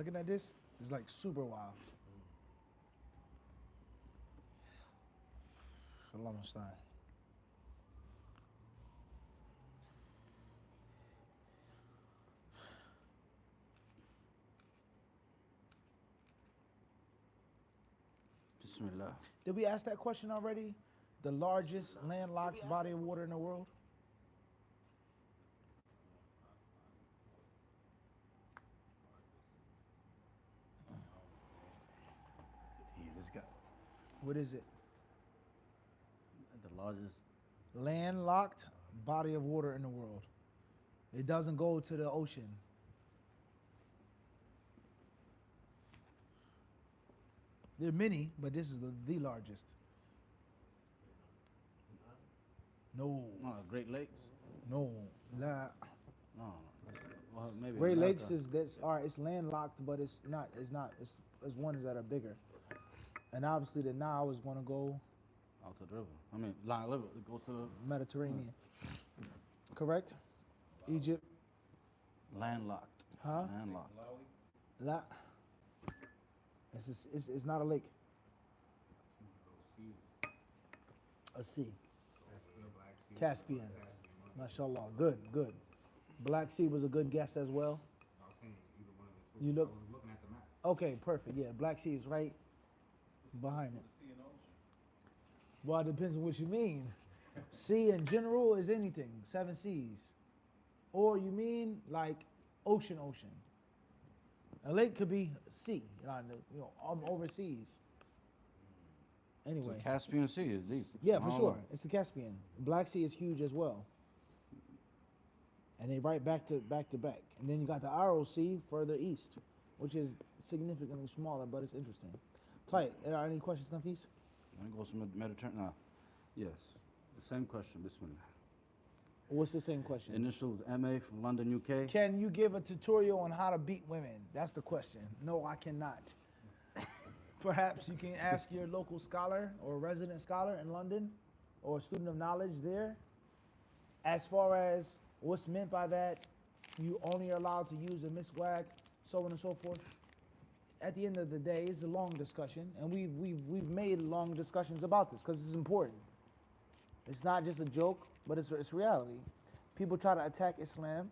Looking at this, it's like super wild. Allah musta'an. Bismillah. Did we ask that question already? The largest landlocked body of water in the world? This guy, What is it? the largest. Landlocked body of water in the world. It doesn't go to the ocean. There are many, but this is the largest. No, Great Lakes. no. La. No, well, maybe Great America. Lakes is this. All right, it's landlocked, but it's not. It's not. It's ones that are bigger. And obviously, the Nile is going to go Out to the river. I mean, Line River. It goes to the Mediterranean. Correct? Egypt. landlocked. Huh? Landlocked. La. It's not a lake. A sea. Caspian. MashaAllah. Good, good. Black Sea was a good guess as well. You look. Okay, perfect. Yeah, Black Sea is right behind it. Well, it depends on what you mean. Sea in general is anything, 7 seas. Or you mean like ocean. A lake could be sea, overseas. Anyway. The Caspian Sea is deep. Yeah, I for don't sure. know. It's the Caspian. Black Sea is huge as well. And they right back to back. And then you got the Aral Sea further east, which is significantly smaller, but it's interesting. Tight. Are there any questions, Nafis? Then it goes to Mediterranean. No. Yes. The same question. Bismillah. What's the same question? Initials MA from London, UK. Can you give a tutorial on how to beat women? That's the question. No, I cannot. Perhaps you can ask your local scholar or resident scholar in London or a student of knowledge there. As far as what's meant by that, you only are allowed to use a miswag, so on and so forth. At the end of the day, it's a long discussion, and we've made long discussions about this because it's important. It's not just a joke, but it's reality. People try to attack Islam,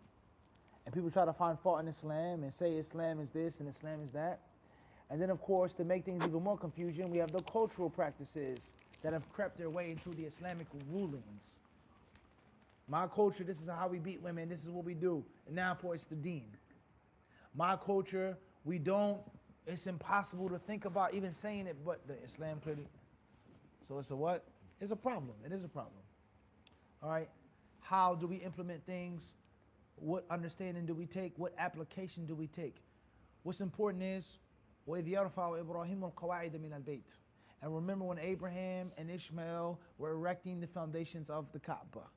and people try to find fault in Islam and say Islam is this and Islam is that. And then, of course, to make things even more confusion, we have the cultural practices that have crept their way into the Islamic rulings. My culture, this is how we beat women, this is what we do. And now for it's the deen. My culture, we don't, it's impossible to think about even saying it, but the Islam clearly. So it's a what? It's a problem. It is a problem. All right. How do we implement things? What understanding do we take? What application do we take? What's important is, وَإِذْ يَرْفَعُ إِبْرَاهِيمُ الْقَوَاعِدَ مِنَ الْبَيْتِ. And remember when Abraham and Ishmael were erecting the foundations of the Kaaba.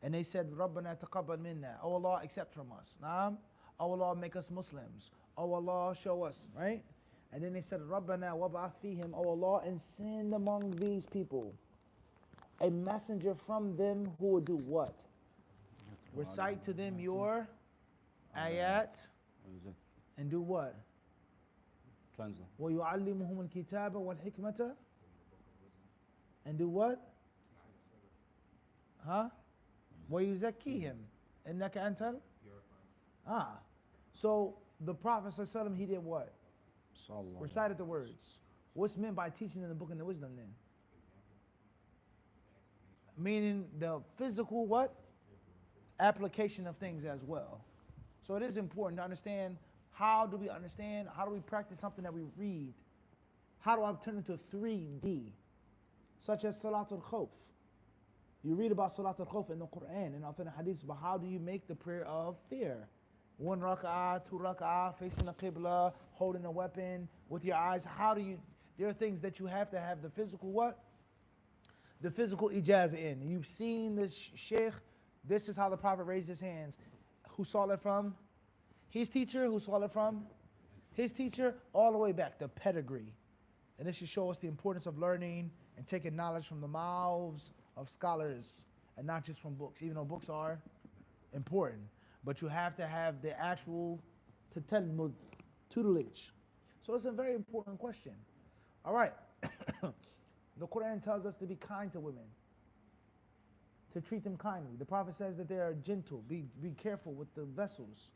And they said, رَبَّنَا تَقَبَّلْ مِنَّا. Oh Allah, accept from us. Naam. Oh Allah, make us Muslims. Oh Allah, show us. Right? And then they said, رَبَّنَا وَبْعَثْ فِيهِمْ. Oh Allah, and send among these people a messenger from them who will do what? Recite to them your ayat and do what? Cleanse them. وَيُعَلِّمُهُمُ الْكِتَابَ وَالْحِكْمَةَ and do what? Huh? وَيُزَكِّيهِمْ إِنَّكَ أَنْتَ So the Prophet ﷺ, he did what? Sallallahu. Recited the words. What's meant by teaching in the book and the wisdom then? Meaning the physical what? Application of things as well. So it is important to understand how do we practice something that we read? How do I turn it into 3D? Such as Salatul Khawf. You read about Salatul Khawf in the Quran and authentic hadiths, but how do you make the prayer of fear? 1 rak'ah, 2 rak'ah, facing the Qibla, holding a weapon with your eyes. There are things that you have to have the physical what? The physical ijazah in. You've seen this sheikh, this is how the Prophet raised his hands. Who saw that from? His teacher. Who saw that from? His teacher, all the way back, the pedigree. And this should show us the importance of learning and taking knowledge from the mouths of scholars and not just from books, even though books are important. But you have to have the actual tatalmud, tutelage. So it's a very important question. All right. The Quran tells us to be kind to women, to treat them kindly. The Prophet says that they are gentle. Be careful with the vessels.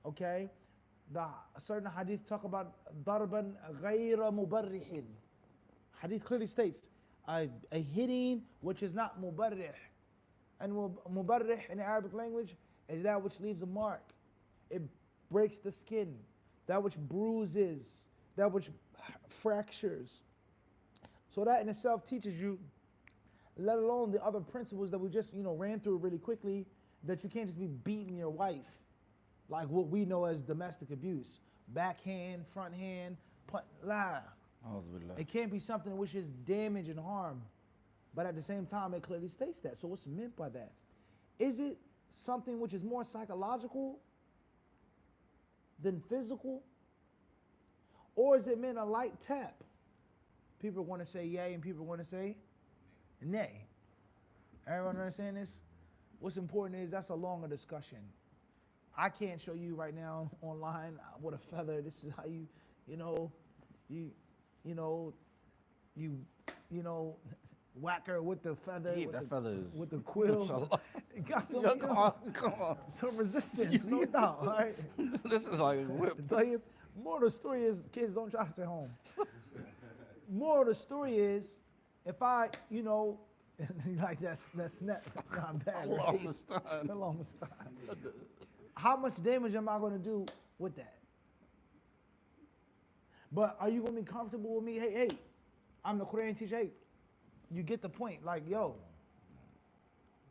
Okay? The certain hadith talk about darban ghayra mubarrihin. Hadith clearly states a hitting which is not mubarrih. And mubarrih in the Arabic language is that which leaves a mark. It breaks the skin. That which bruises. That which fractures. So that in itself teaches you, let alone the other principles that we just ran through really quickly, that you can't just be beating your wife like what we know as domestic abuse. Backhand, front hand, it can't be something which is damage and harm. But at the same time, it clearly states that. So what's meant by that? Is it something which is more psychological than physical? Or is it meant a light tap? People are going to say yay and people are going to say nay. Everyone understand this? What's important is that's a longer discussion. I can't show you right now online with a feather. This is how you whack her with the feather, with the quill. It got some, come on. some resistance, no doubt. All right. This is like a whip. I tell you, more of the story is, kids, don't try to stay home. More of the story is, if I, like that's not bad. Right? How much damage am I going to do with that? But are you going to be comfortable with me? Hey, I'm the Quran teacher. Hey, you get the point. Like, yo,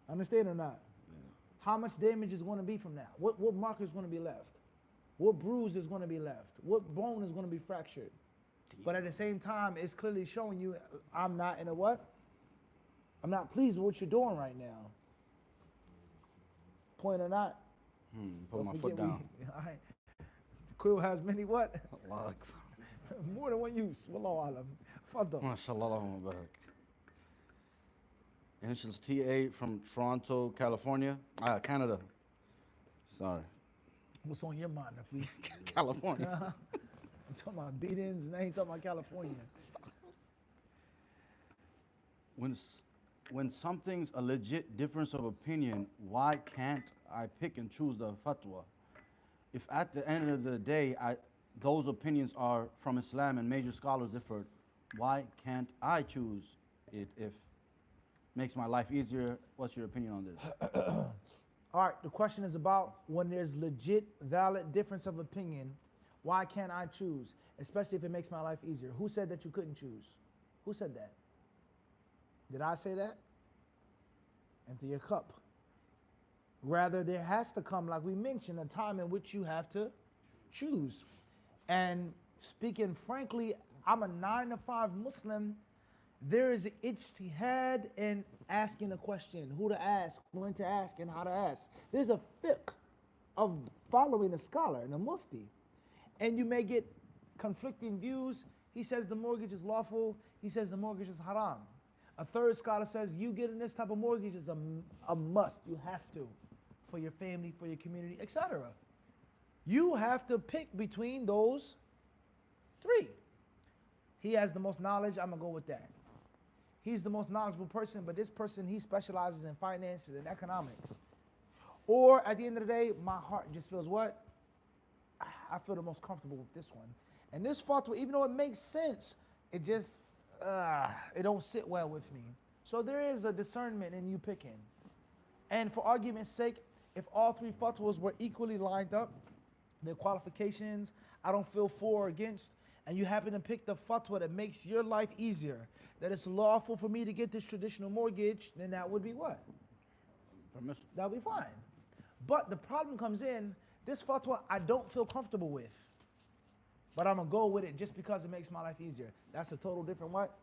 understand or not? Yeah. How much damage is going to be from that? What mark is going to be left? What bruise is going to be left? What bone is going to be fractured? But at the same time, it's clearly showing you I'm not in a what? I'm not pleased with what you're doing right now. Point or not? Put my foot down. All right. The quill has many what? More than one use. Wallahu alam. Faddal. MashaAllah. Initials TA from Toronto, California. Canada. Sorry. What's on your mind, please? California. I'm talking about beatings, and I ain't talking about California. When something's a legit difference of opinion, why can't I pick and choose the fatwa? If at the end of the day, those opinions are from Islam and major scholars differ, why can't I choose it if it makes my life easier? What's your opinion on this? All right, the question is about when there's legit, valid difference of opinion, why can't I choose, especially if it makes my life easier? Who said that you couldn't choose? Who said that? Did I say that? Empty your cup. Rather, there has to come, like we mentioned, a time in which you have to choose. And speaking frankly, I'm a 9 to 5 Muslim. There is an ijtihad in asking a question, who to ask, when to ask, and how to ask. There's a fiqh of following a scholar and a mufti. And you may get conflicting views. He says the mortgage is lawful. He says the mortgage is haram. A third scholar says you getting this type of mortgage is a must. You have to, for your family, for your community, etc. You have to pick between those three. He has the most knowledge, I'm going to go with that. He's the most knowledgeable person, but this person, he specializes in finances and economics. Or at the end of the day, my heart just feels what? I feel the most comfortable with this one. And this fatwa, even though it makes sense, it just, it don't sit well with me. So there is a discernment in you picking. And for argument's sake, if all three fatwas were equally lined up, their qualifications, I don't feel for or against, and you happen to pick the fatwa that makes your life easier, that it's lawful for me to get this traditional mortgage, then that would be what? Permission. That would be fine. But the problem comes in, this fatwa I don't feel comfortable with, but I'm going to go with it just because it makes my life easier. That's a total different what?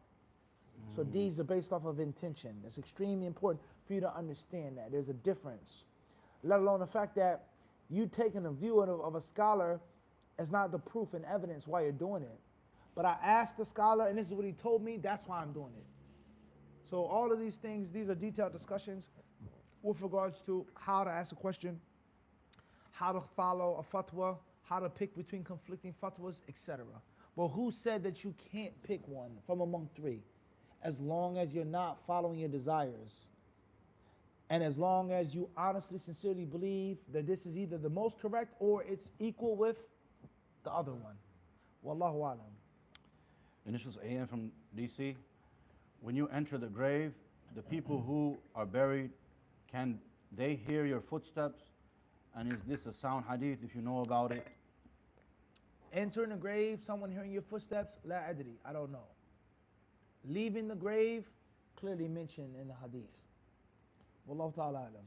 So these are based off of intention. It's extremely important for you to understand that. There's a difference. Let alone the fact that you taking a view of a scholar is not the proof and evidence why you're doing it. But I asked the scholar, and this is what he told me, that's why I'm doing it. So all of these things, these are detailed discussions with regards to how to ask a question, how to follow a fatwa, how to pick between conflicting fatwas, etc. But who said that you can't pick one from among three? As long as you're not following your desires. And as long as you honestly, sincerely believe that this is either the most correct or it's equal with the other one. Wallahu alam. Initials AM from DC. When you enter the grave, the people who are buried, can they hear your footsteps? And is this a sound hadith if you know about it? Entering the grave, someone hearing your footsteps, la adri, I don't know. Leaving the grave, clearly mentioned in the hadith. Wallahu ta'ala alam.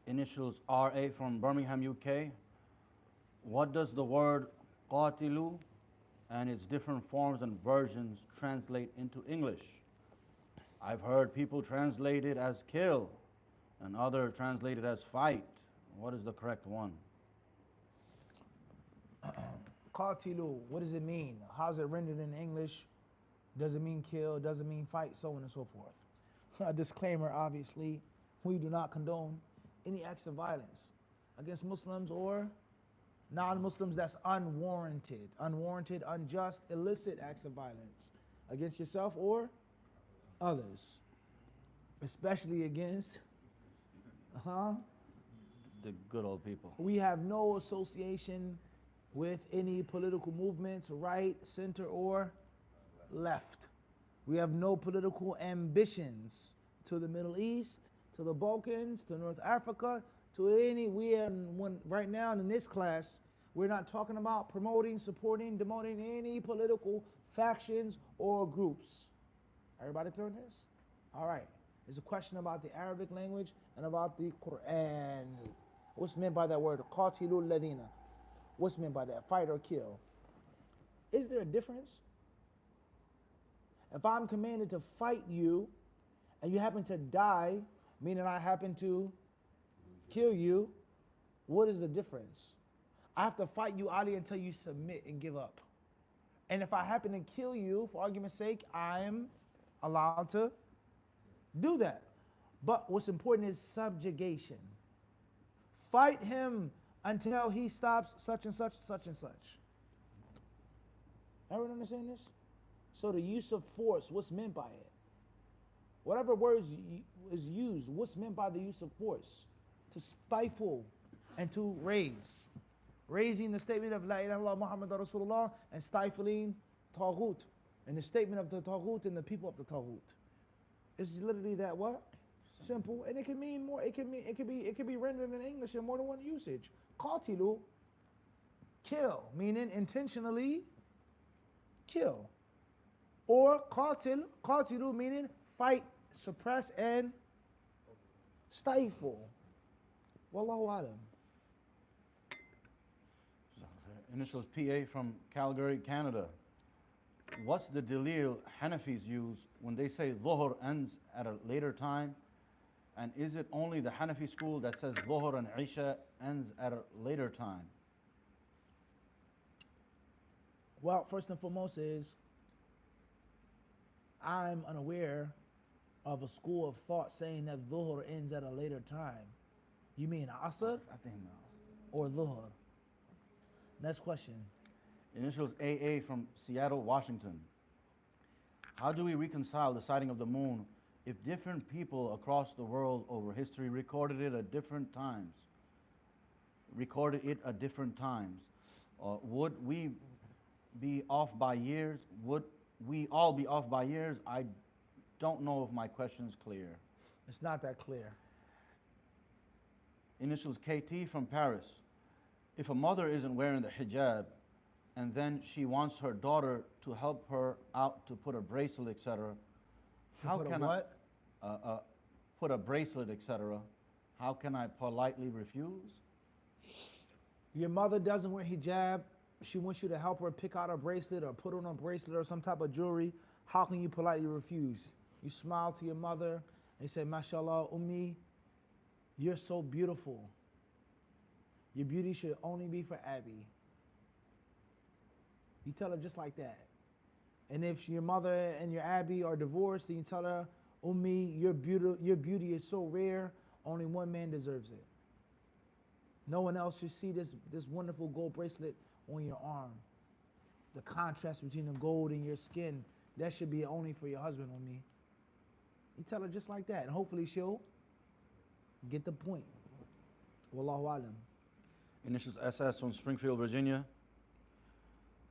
Initials RA from Birmingham, UK. What does the word qatilu and its different forms and versions translate into English? I've heard people translate it as kill and others translate it as fight. What is the correct one? Qatilu, what does it mean? How is it rendered in English? Does it mean kill? Does it mean fight? So on and so forth. A disclaimer, obviously, we do not condone any acts of violence against Muslims or non-Muslims that's unwarranted, unjust, illicit acts of violence against yourself or others, especially against the good old people. We have no association with any political movements, right, center, or left. We have no political ambitions to the Middle East, to the Balkans, to North Africa, to any. Right now in this class, we're not talking about promoting, supporting, demoting any political factions or groups. Everybody clear on this? All right. There's a question about the Arabic language and about the Quran. What's meant by that word? Qatilul ladina. What's meant by that? Fight or kill. Is there a difference? If I'm commanded to fight you and you happen to die, meaning I happen to kill you, what is the difference? I have to fight you, Ali, until you submit and give up. And if I happen to kill you, for argument's sake, I'm allowed to do that. But what's important is subjugation. Fight him until he stops such and such, such and such. Everyone understand this? So the use of force, what's meant by it? Whatever words is used, what's meant by the use of force? To stifle and to raise. Raising the statement of La ilaha illallah Muhammad Rasulullah and stifling Taghut. And the statement of the Taghut and the people of the Taghut. It's literally that what? Simple. And it can mean more, it can be rendered in English in more than one usage. Qatilu, kill, meaning intentionally kill. Or qatilu meaning fight, suppress, and stifle. Wallahu alam. Initials PA from Calgary, Canada. What's the dalil Hanafis use when they say Dhuhr ends at a later time? And is it only the Hanafi school that says Dhuhr and Isha ends at a later time? Well, first and foremost is, I'm unaware of a school of thought saying that Dhuhr ends at a later time. You mean Asr? I think no. Or Dhuhr? Next question. Initials AA from Seattle, Washington. How do we reconcile the sighting of the moon if different people across the world over history recorded it at different times? Would we be off by years? Would we all be off by years? I don't know if my question's clear. It's not that clear. Initials KT from Paris. If a mother isn't wearing the hijab and then she wants her daughter to help her out to put a bracelet, etc., how can I put a bracelet, etc.? How can I politely refuse? Your mother doesn't wear hijab. She wants you to help her pick out a bracelet or put on a bracelet or some type of jewelry. How can you politely refuse? You smile to your mother and you say, "Mashallah, Ummi, you're so beautiful. Your beauty should only be for Abby." You tell her just like that. And if your mother and your Abby are divorced, then you tell her, "Ummi, your beauty is so rare, only one man deserves it." No one else should see this wonderful gold bracelet on your arm. The contrast between the gold and your skin, that should be only for your husband or me. You tell her just like that, and hopefully she'll get the point. Wallahu alam. Initials SS from Springfield, Virginia.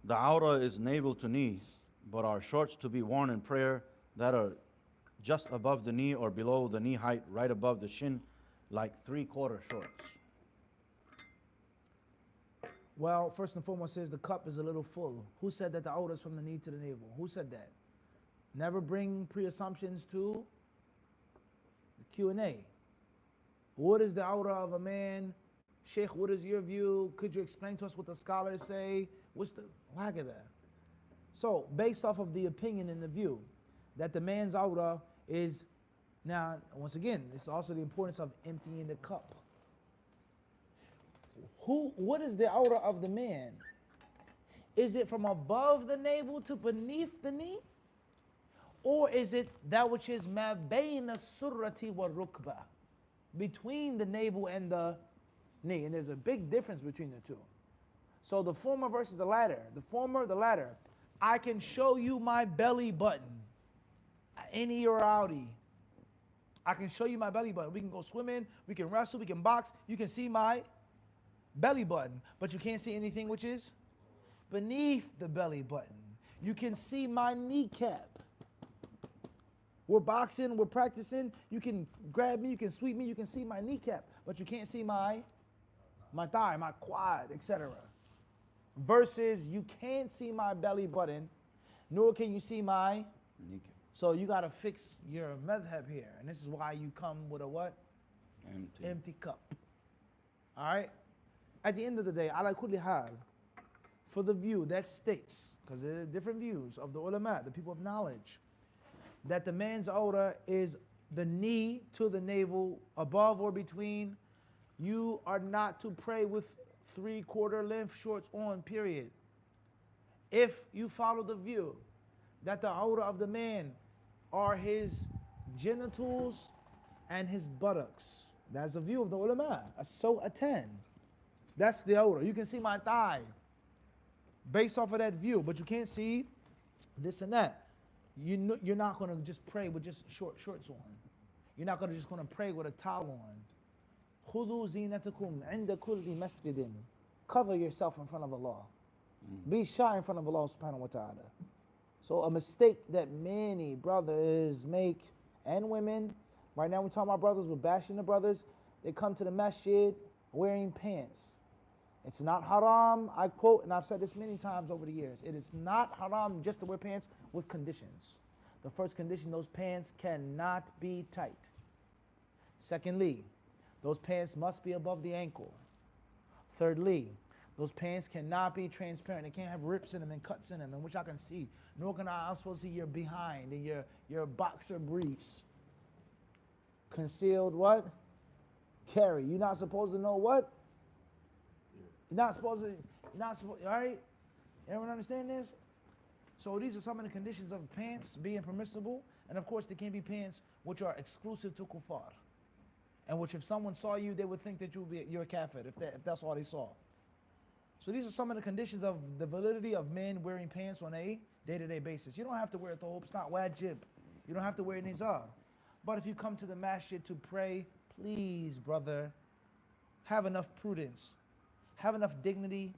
The awrah is navel to knee, but are shorts to be worn in prayer that are just above the knee or below the knee height, right above the shin, like 3/4 shorts. Well, first and foremost, says the cup is a little full. Who said that the awrah is from the knee to the navel? Who said that? Never bring pre-assumptions to the Q&A. What is the awrah of a man? Sheikh, what is your view? Could you explain to us what the scholars say? What's the whack of that? So, based off of the opinion and the view that the man's awrah is, now, once again, it's also the importance of emptying the cup. What is the awrah of the man? Is it from above the navel to beneath the knee? Or is it that which is ma bayna surrati wa rukbah, between the navel and the knee? And there's a big difference between the two. So the former versus the latter. The former, the latter. I can show you my belly button, innie or outie. I can show you my belly button. We can go swimming, we can wrestle, we can box. You can see my belly button, but you can't see anything which is beneath the belly button. You can see my kneecap. We're boxing, we're practicing. You can grab me, you can sweep me, you can see my kneecap, but you can't see my thigh, my quad, etc. Versus you can't see my belly button, nor can you see my Kneecap. So you got to fix your madhab here, and this is why you come with a what? Empty cup. All right. At the end of the day, ala kulli hal, for the view that states, because there are different views of the ulama, the people of knowledge, that the man's awrah is the knee to the navel, above or between. You are not to pray with 3/4 length shorts on, period. If you follow the view that the awrah of the man are his genitals and his buttocks, that's the view of the ulama. So attend. That's the awrah. You can see my thigh based off of that view, but you can't see this and that. You're not going to just pray with just shorts on. You're not going to just going to pray with a towel on. خُذُوا زِينَتَكُمْ عِنْدَ كُلِّ مَسْجِدٍ. Cover yourself in front of Allah. Be shy in front of Allah subhanahu wa ta'ala. So a mistake that many brothers make, and women, right now we're talking about brothers, we're bashing the brothers, they come to the masjid wearing pants. It's not haram, I quote, and I've said this many times over the years, it is not haram just to wear pants with conditions. The first condition, those pants cannot be tight. Secondly, those pants must be above the ankle. Thirdly, those pants cannot be transparent. They can't have rips in them and cuts in them, in which I can see. Nor can I'm supposed to see your behind and your boxer briefs. Concealed what? Carry. You're not supposed to know what? You're not supposed, all right? Everyone understand this? So these are some of the conditions of pants being permissible. And of course, they can't be pants which are exclusive to kuffar. And which if someone saw you, they would think that you're a kafir, if that's all they saw. So these are some of the conditions of the validity of men wearing pants on a day-to-day basis. You don't have to wear a thobe, it's not wajib. You don't have to wear nizar. But if you come to the masjid to pray, please, brother, have enough prudence, have enough dignity,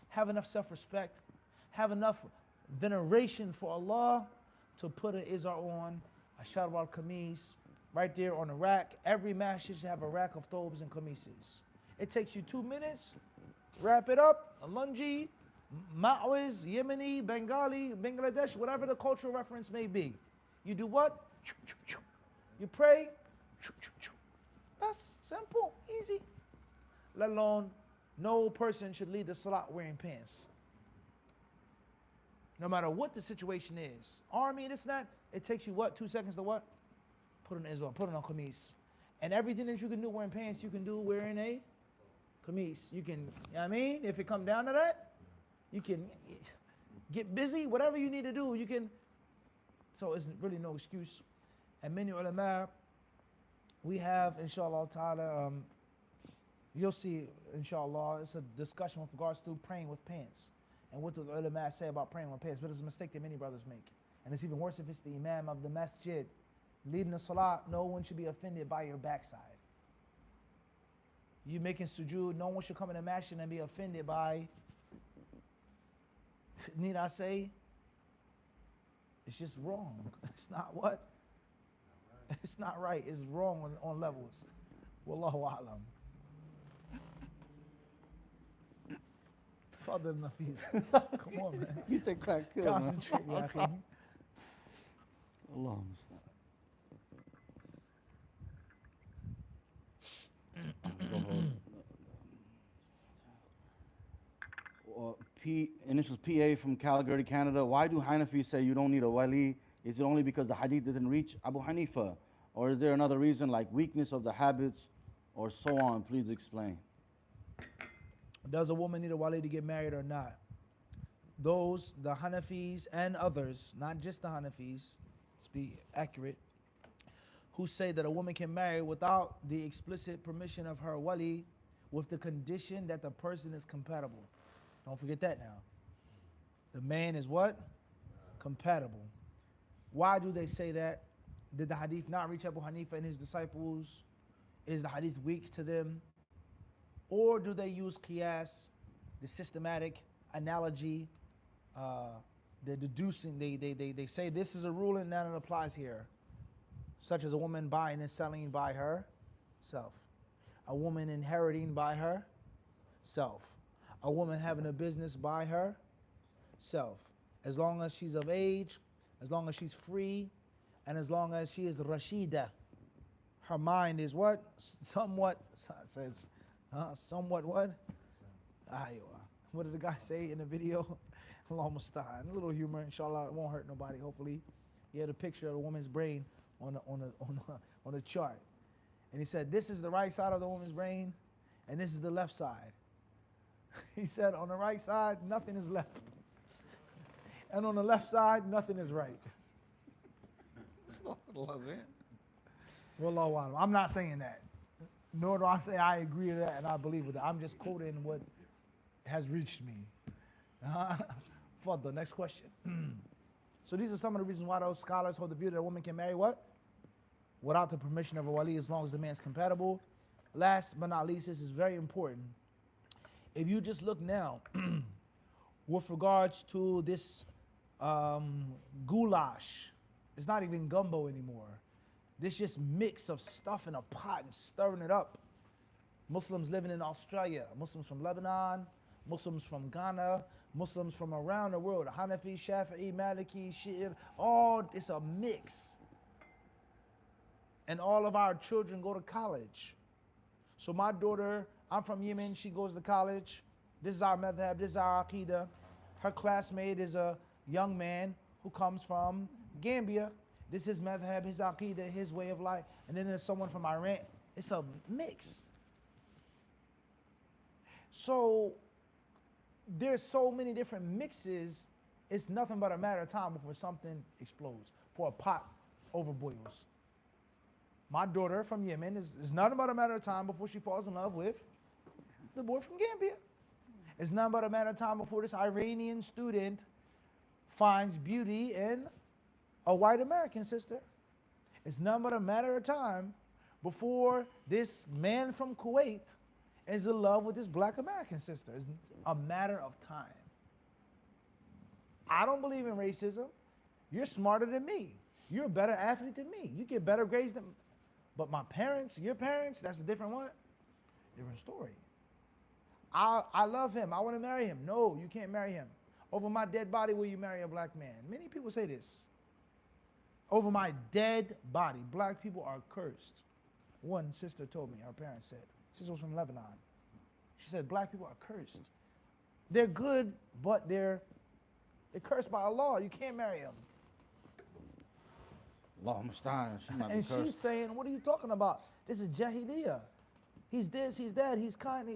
have enough self-respect, have enough veneration for Allah to put an izar on, a shalwar kameez, right there on a rack. Every masjid should have a rack of thobes and kamises. It takes you 2 minutes, wrap it up, a lungi, Ma'wiz, Yemeni, Bengali, Bangladesh, whatever the cultural reference may be. You do what? You pray. That's simple, easy. Let alone, no person should lead the salat wearing pants. No matter what the situation is. Army, this and that, it takes you what? 2 seconds to what? Put an izar, put it on kameez. And everything that you can do wearing pants, you can do wearing a kameez. You can, you know what I mean? If it comes down to that, you can get busy, whatever you need to do, you can. So it's really no excuse. And many ulama, we have, inshallah ta'ala, You'll see, inshallah, it's a discussion with regards to praying with pants. And what do the ulama say about praying with pants? But it's a mistake that many brothers make. And it's even worse if it's the imam of the masjid leading the salah. No one should be offended by your backside. You making sujood, no one should come in the masjid and be offended by, need I say? It's just wrong. It's not what? It's not right. It's wrong on levels. Wallahu a'lam. Father Nafis. Come on, man. He said crack kill, Concentrate, ya akhi. Allah. Initials PA from Calgary, Canada. Why do Hanafis say you don't need a wali? Is it only because the hadith didn't reach Abu Hanifa? Or is there another reason like weakness of the habits or so on? Please explain. Does a woman need a wali to get married or not? Those, the Hanafis and others, not just the Hanafis, let's be accurate, who say that a woman can marry without the explicit permission of her wali with the condition that the person is compatible. Don't forget that now. The man is what? Compatible. Why do they say that? Did the hadith not reach Abu Hanifa and his disciples? Is the hadith weak to them? Or do they use qiyas, the systematic analogy, the deducing? They say this is a rule and that it applies here. Such as a woman buying and selling by herself. A woman inheriting by herself. A woman having a business by herself. As long as she's of age, as long as she's free, and as long as she is Rashida. Her mind is what? Somewhat, it says, somewhat what? What did the guy say in the video? Allah musta'an. A little humor, inshallah, it won't hurt nobody, hopefully. He had a picture of a woman's brain on a chart. And he said, this is the right side of the woman's brain, and this is the left side. He said, on the right side, nothing is left. And on the left side, nothing is right. Wallahu a'lam. I'm not saying that. Nor do I say I agree with that and I believe with that. I'm just quoting what has reached me. Further, next question. So these are some of the reasons why those scholars hold the view that a woman can marry what? Without the permission of a wali, as long as the man's compatible. Last but not least, this is very important. If you just look now, with regards to this goulash, it's not even gumbo anymore. This just mix of stuff in a pot and stirring it up. Muslims living in Australia, Muslims from Lebanon, Muslims from Ghana, Muslims from around the world, Hanafi, Shafi'i, Maliki, Shi'i, all, it's a mix. And all of our children go to college. So my daughter, I'm from Yemen, she goes to college. This is our madhab, this is our aqidah. Her classmate is a young man who comes from Gambia. This is madhab, his aqidah, his way of life. And then there's someone from Iran. It's a mix. So there's so many different mixes, it's nothing but a matter of time before something explodes, before a pot overboils. My daughter from Yemen is nothing but a matter of time before she falls in love with the boy from Gambia. It's nothing but a matter of time before this Iranian student finds beauty in a white American sister. It's nothing but a matter of time before this man from Kuwait is in love with this black American sister. It's a matter of time. I don't believe in racism. You're smarter than me. You're a better athlete than me. You get better grades than me. But my parents, your parents, that's a different one. Different story. I love him. I want to marry him. No, you can't marry him. Over my dead body will you marry a black man? Many people say this. Over my dead body, black people are cursed. One sister told me, her parents said. Sister was from Lebanon. She said, black people are cursed. They're good, but they're cursed by Allah. You can't marry them. Allah musta'an. She might be And cursed. she's saying, what are you talking about? This is Jahiliyyah. He's this, he's that, he's kind.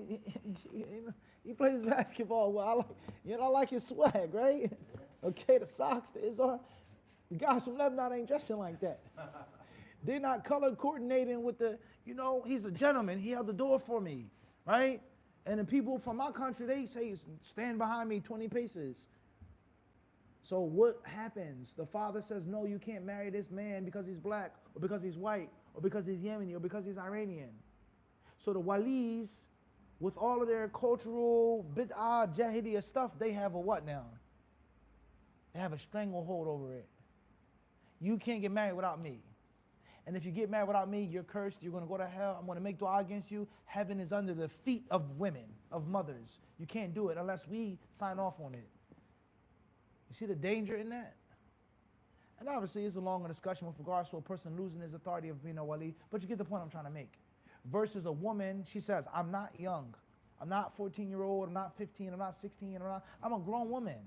He plays basketball. Well, I like his swag, right? Okay, the socks, the Izar. The guys from Lebanon ain't dressing like that. They're not color coordinating with the, he's a gentleman. He held the door for me. right? And the people from my country, they say, stand behind me 20 paces. So what happens? The father says, no, you can't marry this man because he's black, or because he's white, or because he's Yemeni, or because he's Iranian. So the walis, with all of their cultural bid'ah, jahiliyyah stuff, they have a what now? They have a stranglehold over it. You can't get married without me. And if you get married without me, you're cursed. You're going to go to hell. I'm going to make dua against you. Heaven is under the feet of women, of mothers. You can't do it unless we sign off on it. You see the danger in that? And obviously, it's a longer discussion with regards to a person losing his authority of being a wali, but you get the point I'm trying to make. Versus a woman, she says, I'm not young. I'm not 14-year-old. I'm not 15. I'm not 16. I'm a grown woman.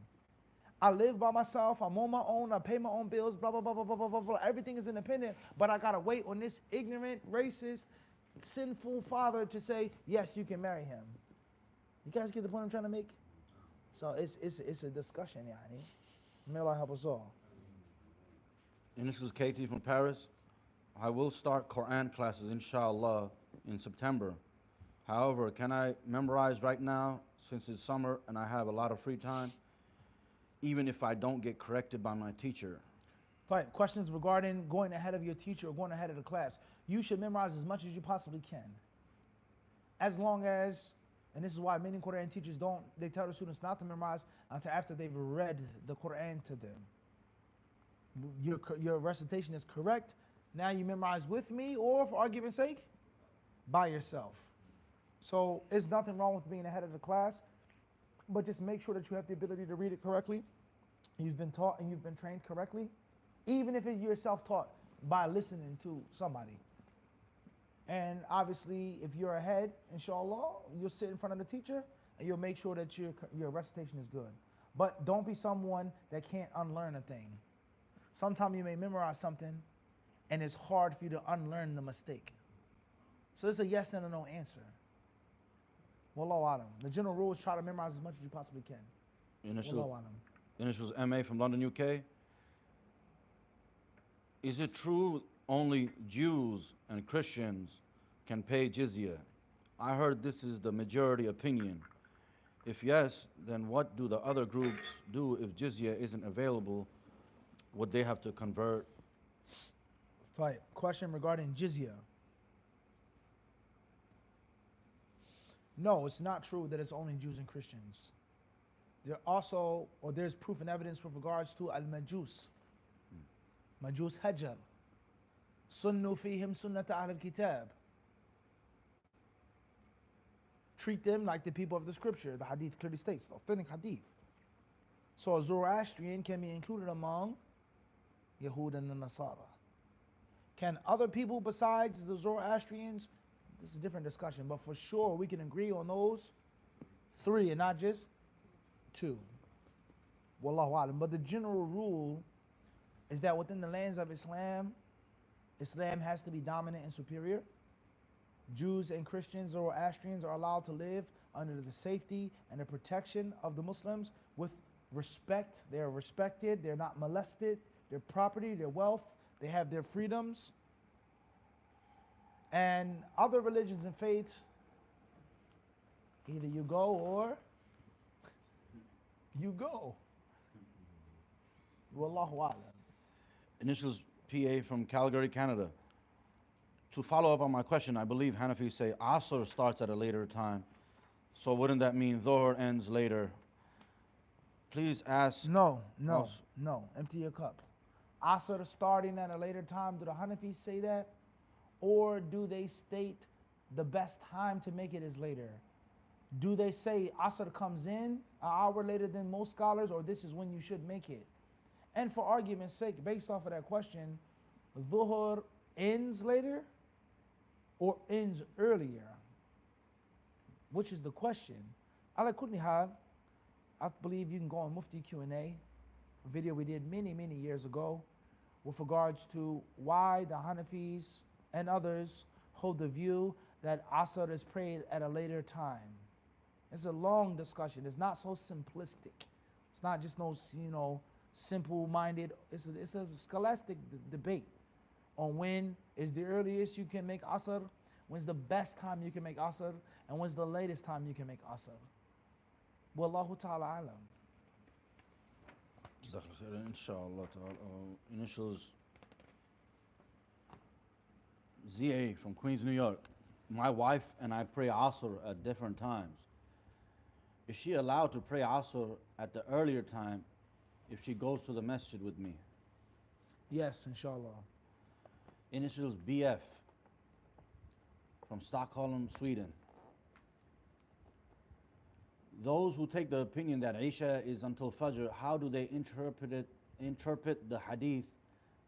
I live by myself. I'm on my own. I pay my own bills. Blah, blah, blah, blah, blah, blah, blah, blah. Everything is independent, but I got to wait on this ignorant, racist, sinful father to say, yes, you can marry him. You guys get the point I'm trying to make? So it's a discussion, yani. May Allah help us all. And this is Katie from Paris. I will start Quran classes, inshallah, in September. However, can I memorize right now since it's summer and I have a lot of free time, even if I don't get corrected by my teacher? Fine. Questions regarding going ahead of your teacher or going ahead of the class. You should memorize as much as you possibly can. As long as, and this is why many Quran teachers they tell the students not to memorize until after they've read the Quran to them. Your recitation is correct. Now you memorize with me, or for argument's sake, by yourself. So there's nothing wrong with being ahead of the class, but just make sure that you have the ability to read it correctly. You've been taught and you've been trained correctly, even if you're self-taught by listening to somebody. And obviously, if you're ahead, inshallah, you'll sit in front of the teacher and you'll make sure that your recitation is good. But don't be someone that can't unlearn a thing. Sometimes you may memorize something and it's hard for you to unlearn the mistake. So it's a yes and a no answer. Wallahu alam. The general rule is try to memorize as much as you possibly can. Initials MA from London, UK. Is it true only Jews and Christians can pay jizya? I heard this is the majority opinion. If yes, then what do the other groups do if jizya isn't available? Would they have to convert? Right. Question regarding jizya. No, it's not true that it's only Jews and Christians. There's proof and evidence with regards to al-majus. Majus hijab. Sunnu fihim sunnata al-kitab. Treat them like the people of the scripture. The hadith clearly states, authentic hadith. So a Zoroastrian can be included among Yahud and the Nasara. Can other people besides the Zoroastrians? This is a different discussion, but for sure we can agree on those three and not just two. Wallahu alam. But the general rule is that within the lands of Islam, Islam has to be dominant and superior. Jews and Christians, Zoroastrians are allowed to live under the safety and the protection of the Muslims with respect. They are respected. They're not molested. Their property, their wealth, they have their freedoms. And other religions and faiths, either you go or you go. Wallahu alam. Initials PA from Calgary, Canada. To follow up on my question, I believe Hanafis say Asr starts at a later time. So wouldn't that mean Dhuhr ends later? Please ask. No. Empty your cup. Asr starting at a later time. Do the Hanafis say that? Or do they state the best time to make it is later? Do they say Asr comes in an hour later than most scholars, or this is when you should make it? And for argument's sake, based off of that question, Dhuhr ends later or ends earlier? Which is the question? Ala kulli hal, I believe you can go on Mufti Q&A, a video we did many years ago, with regards to why the Hanafis and others hold the view that Asr is prayed at a later time. It's a long discussion. It's not so simplistic. It's not just simple-minded. It's a scholastic debate on when is the earliest you can make Asr, when's the best time you can make Asr, And when's the latest time you can make asr? Wallahu ta'ala alam. Jazakallah khair, inshallah. Initials ZA from Queens, New York. My wife and I pray Asr at different times. Is she allowed to pray Asr at the earlier time if she goes to the masjid with me? Yes, inshallah. Initials BF from Stockholm, Sweden. Those who take the opinion that Isha is until Fajr, how do they interpret the hadith?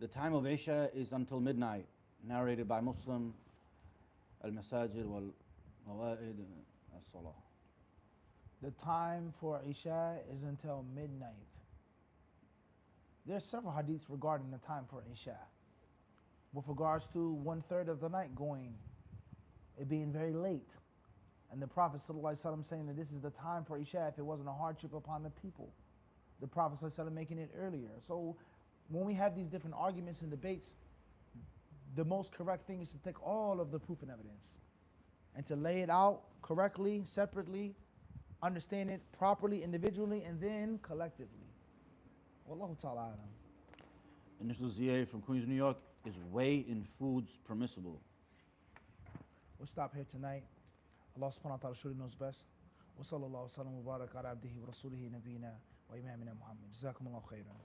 The time of Isha is until midnight, narrated by Muslim, al-masajid wal-mawa'id as-salah. The time for Isha is until midnight. There's several hadiths regarding the time for Isha. With regards to 1/3 of the night going, it being very late. And the Prophet ﷺ saying that this is the time for Isha if it wasn't a hardship upon the people. The Prophet ﷺ making it earlier. So when we have these different arguments and debates, the most correct thing is to take all of the proof and evidence and to lay it out correctly, separately, understand it properly, individually, and then collectively. Wallahu ta'ala alam. Initial ZA from Queens, New York. Is whey in foods permissible? We'll stop here tonight. Allah subhanahu wa ta'ala surely knows best. Wa sallallahu wa sallam wa barak ala abdihi wa rasulihi nabiyina wa imamina Muhammad. Jazakumullahu khairan.